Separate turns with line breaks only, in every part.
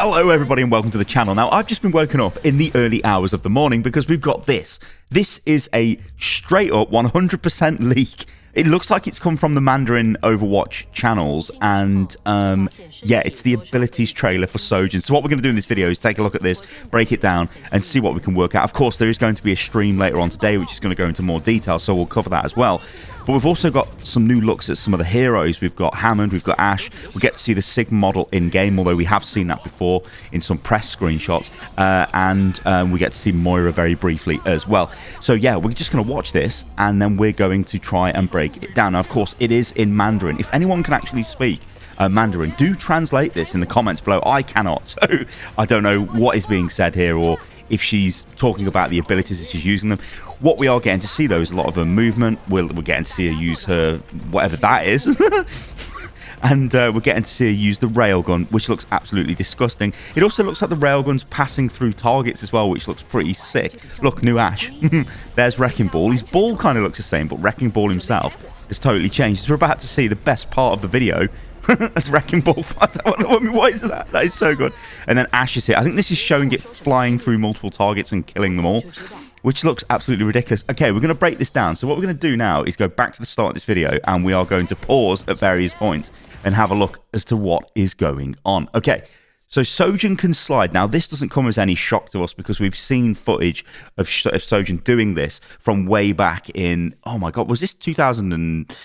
Hello everybody and welcome to the channel. Now I've just been woken up in the early hours of the morning because we've got this. This is a straight up 100% leak. It looks like it's come from the Mandarin Overwatch channels, and yeah, it's the abilities trailer for Sojourn. So what we're going to do in this video is take a look at this, break it down, and see what we can work out. Of course, there is going to be a stream later on today, which is going to go into more detail, so we'll cover that as well. But we've also got some new looks at some of the heroes. We've got Hammond, we've got Ashe. We get to see the Sigma model in-game, although we have seen that before in some press screenshots. And we get to see Moira very briefly as well. So yeah, we're just going to watch this, and then we're going to try and break it down. Now, of course, it is in Mandarin. If anyone can actually speak Mandarin, do translate this in the comments below. I cannot, so I don't know what is being said here, or if she's talking about the abilities as she's using them. What we are getting to see, though, is a lot of her movement. We're getting to see her use her whatever that is. And we're getting to see her use the railgun, which looks absolutely disgusting. It also looks like the railgun's passing through targets as well, which looks pretty sick. Look, new Ashe. There's Wrecking Ball. His ball kind of looks the same, but Wrecking Ball himself has totally changed. So we're about to see the best part of the video. That's Wrecking Ball. I mean, what is that? That is so good. And then Ashe is here. I think this is showing it flying through multiple targets and killing them all, which looks absolutely ridiculous. Okay, we're going to break this down. So what we're going to do now is go back to the start of this video, and we are going to pause at various points and have a look as to what is going on. Okay, so Sojourn can slide. Now, this doesn't come as any shock to us because we've seen footage of Sojourn doing this from way back in, oh my God, was this 2000 and...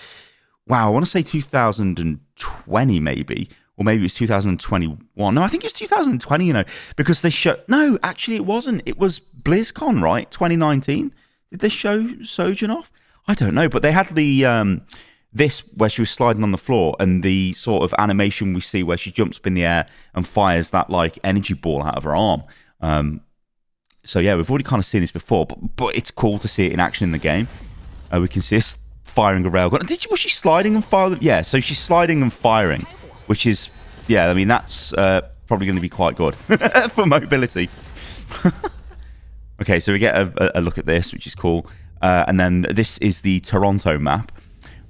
Wow, I want to say 2020 maybe, or maybe it was 2021. No, I think it was 2020, you know, because they show... No, actually it wasn't. It was BlizzCon, right? 2019. Did they show Sojourn off? I don't know, but they had the... this where she was sliding on the floor, and the sort of animation we see where she jumps up in the air and fires that like energy ball out of her arm. So yeah, we've already kind of seen this before, but it's cool to see it in action in the game. We can see us firing a railgun. Was she sliding and firing? Yeah, so she's sliding and firing, which is, yeah, I mean, that's probably going to be quite good for mobility. Okay, so we get a look at this, which is cool. And then this is the Toronto map.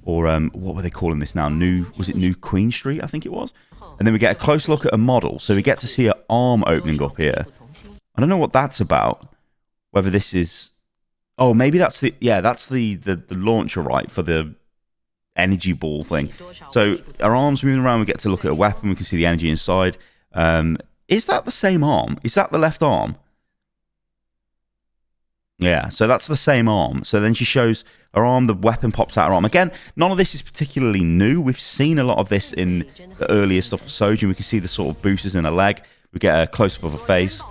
Or what were they calling this now? Was it New Queen Street? I think it was. And then we get a close look at a model. So we get to see her arm opening up here. I don't know what that's about. Whether this is... Oh, maybe that's the... Yeah, that's the launcher, right? For the energy ball thing. So our arm's moving around. We get to look at a weapon. We can see the energy inside. Is that the same arm? Is that the left arm? Yeah, so that's the same arm. So then she shows her arm, the weapon pops out her arm. Again, none of this is particularly new. We've seen a lot of this in the earlier stuff of Sojourn. We can see the sort of boosters in her leg. We get a close-up of her face.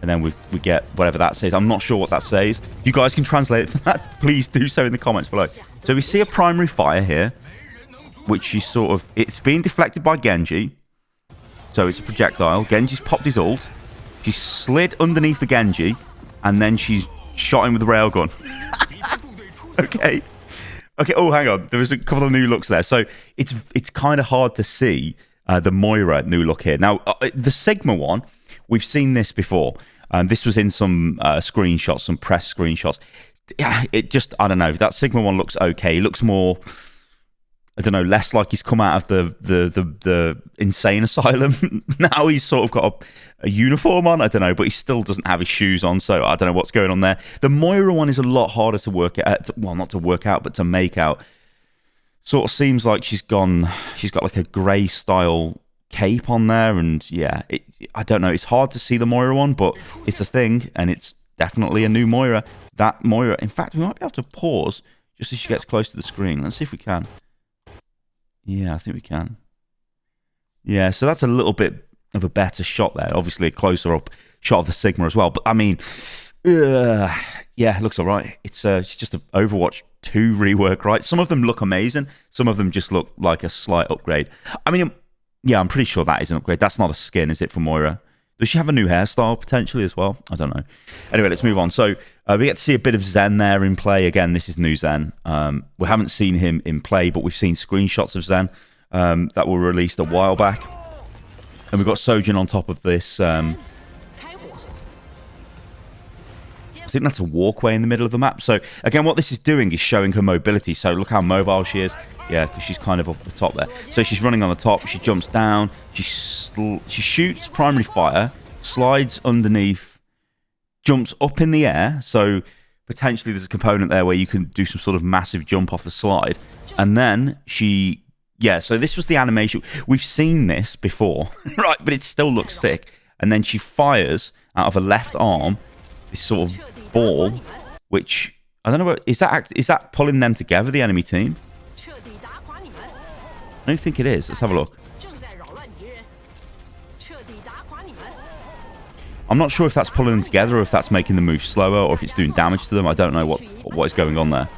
And then we get whatever that says. I'm not sure what that says. If you guys can translate it for that, please do so in the comments below. So we see a primary fire here, which is sort of... It's being deflected by Genji. So it's a projectile. Genji's popped his ult. She slid underneath the Genji. And then she's shot him with a railgun. Okay. Oh, hang on. There was a couple of new looks there. So it's kind of hard to see the Moira new look here. Now, the Sigma one, we've seen this before. This was in some screenshots, some press screenshots. Yeah, it just, I don't know. That Sigma one looks okay. It looks more, I don't know, less like he's come out of the insane asylum. Now he's sort of got a uniform on, I don't know, but he still doesn't have his shoes on, so I don't know what's going on there. The Moira one is a lot harder to work out, well, not to work out, but to make out. Sort of seems like she's got like a grey style cape on there, and yeah, I don't know, it's hard to see the Moira one, but it's a thing, and it's definitely a new Moira. That Moira, in fact, we might be able to pause just as she gets close to the screen. Let's see if we can. Yeah, I think we can. Yeah, so that's a little bit of a better shot there. Obviously, a closer up shot of the Sigma as well. But, I mean, yeah, it looks all right. It's just an Overwatch 2 rework, right? Some of them look amazing. Some of them just look like a slight upgrade. I mean, yeah, I'm pretty sure that is an upgrade. That's not a skin, is it, for Moira? Does she have a new hairstyle, potentially, as well? I don't know. Anyway, let's move on. So, we get to see a bit of Zen there in play. Again, this is new Zen. We haven't seen him in play, but we've seen screenshots of Zen that were released a while back. And we've got Sojourn on top of this think that's a walkway in the middle of the map. So again, what this is doing is showing her mobility. So look how mobile she is. Yeah, because she's kind of up the top there. So she's running on the top. She jumps down. She shoots primary fire, slides underneath, jumps up in the air. So potentially there's a component there where you can do some sort of massive jump off the slide. And then she... Yeah, so this was the animation. We've seen this before, right? But it still looks sick. And then she fires out of her left arm this sort of ball, which... I don't know what... Is that pulling them together, the enemy team? I don't think it is. Let's have a look. I'm not sure if that's pulling them together or if that's making them move slower or if it's doing damage to them. I don't know what is going on there.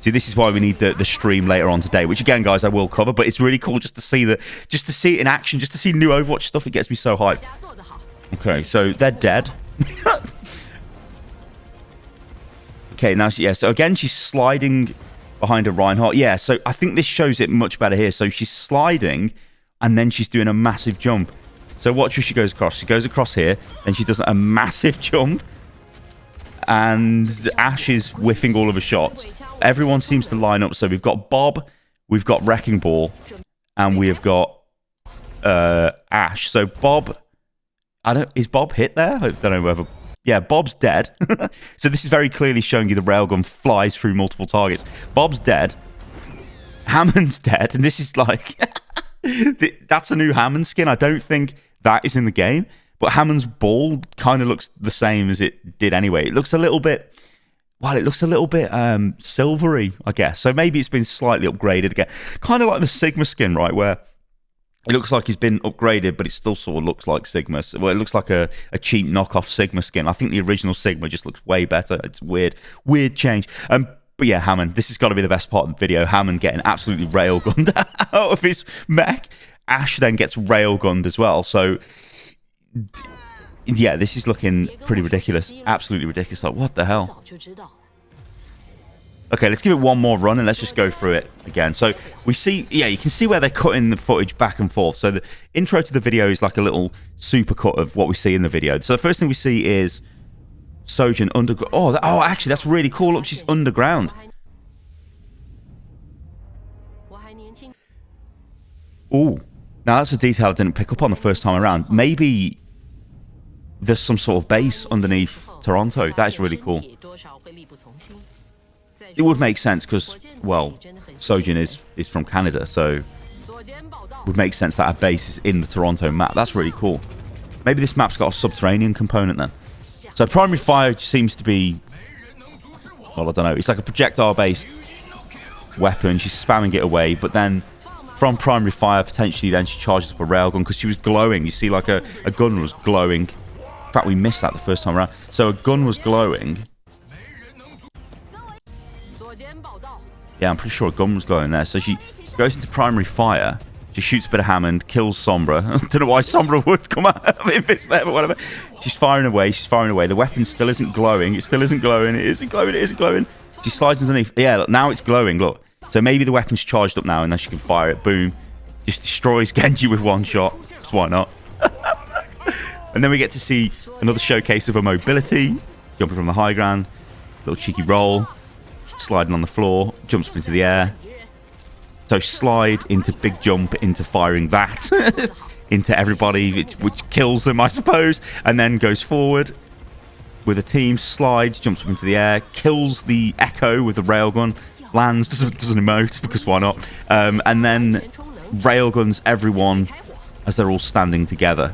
See, this is why we need the stream later on today, which again, guys, I will cover. But it's really cool just to see it in action, just to see new Overwatch stuff. It gets me so hyped. Okay, so they're dead. Okay, now so again, she's sliding behind a Reinhardt. Yeah, so I think this shows it much better here. So she's sliding, and then she's doing a massive jump. So watch as she goes across. She goes across here, and she does a massive jump. And Ash is whiffing all of her shots. Everyone seems to line up. So we've got Bob, we've got Wrecking Ball, and we have got Ash. So Bob, is Bob hit there? I don't know whether... Yeah, Bob's dead. So this is very clearly showing you the railgun flies through multiple targets. Bob's dead. Hammond's dead. And this is like... that's a new Hammond skin. I don't think that is in the game. But Hammond's ball kind of looks the same as it did anyway. It looks a little bit... Well, it looks a little bit silvery, I guess. So maybe it's been slightly upgraded again. Kind of like the Sigma skin, right? Where... It looks like he's been upgraded, but it still sort of looks like Sigma. Well, it looks like a cheap knockoff Sigma skin. I think the original Sigma just looks way better. It's weird. Weird change. But yeah, Hammond, this has got to be the best part of the video. Hammond getting absolutely railgunned out of his mech. Ash then gets railgunned as well. So, yeah, this is looking pretty ridiculous. Absolutely ridiculous. Like, what the hell? Okay, let's give it one more run and let's just go through it again. So we see, yeah, you can see where they're cutting the footage back and forth. So the intro to the video is like a little super cut of what we see in the video. So the first thing we see is Sojourn underground. Oh, actually, that's really cool. Look, she's underground. Oh, now that's a detail I didn't pick up on the first time around. Maybe there's some sort of base underneath Toronto. That is really cool. It would make sense because, well, Sojourn is from Canada, so it would make sense that our base is in the Toronto map. That's really cool. Maybe this map's got a subterranean component then. So primary fire seems to be, well, I don't know. It's like a projectile-based weapon. She's spamming it away, but then from primary fire, potentially then she charges up a railgun because she was glowing. You see, like a gun was glowing. In fact, we missed that the first time around. So a gun was glowing. Yeah, I'm pretty sure a gun was glowing there. So she goes into primary fire. She shoots a bit of Hammond, kills Sombra. I don't know why Sombra would come out if it's there, but whatever. She's firing away. She's firing away. The weapon still isn't glowing. It still isn't glowing. It isn't glowing. It isn't glowing. She slides underneath. Yeah, look, now it's glowing. Look. So maybe the weapon's charged up now, and then she can fire it. Boom. Just destroys Genji with one shot. Because why not? And then we get to see another showcase of her mobility. Jumping from the high ground. Little cheeky roll. Sliding on the floor, jumps up into the air. So slide into big jump into firing that into everybody, which kills them, I suppose, and then goes forward with a team, slides, jumps up into the air, kills the Echo with the railgun, lands, doesn't emote because why not? And then railguns everyone as they're all standing together.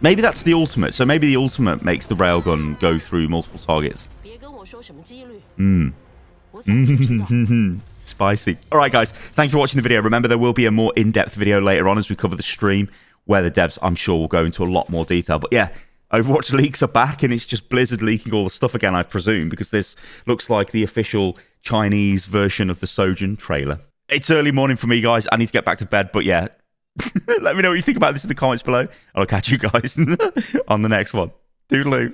Maybe that's the ultimate. So maybe the ultimate makes the railgun go through multiple targets. Spicy. Alright guys, thanks for watching the video. Remember, there will be a more in-depth video later on as we cover the stream where the devs, I'm sure, will go into a lot more detail. But yeah, Overwatch leaks are back and it's just Blizzard leaking all the stuff again, I presume, because this looks like the official Chinese version of the Sojourn trailer. It's early morning for me, guys. I need to get back to bed, but yeah. Let me know what you think about this in the comments below. I'll catch you guys on the next one. Toodaloo.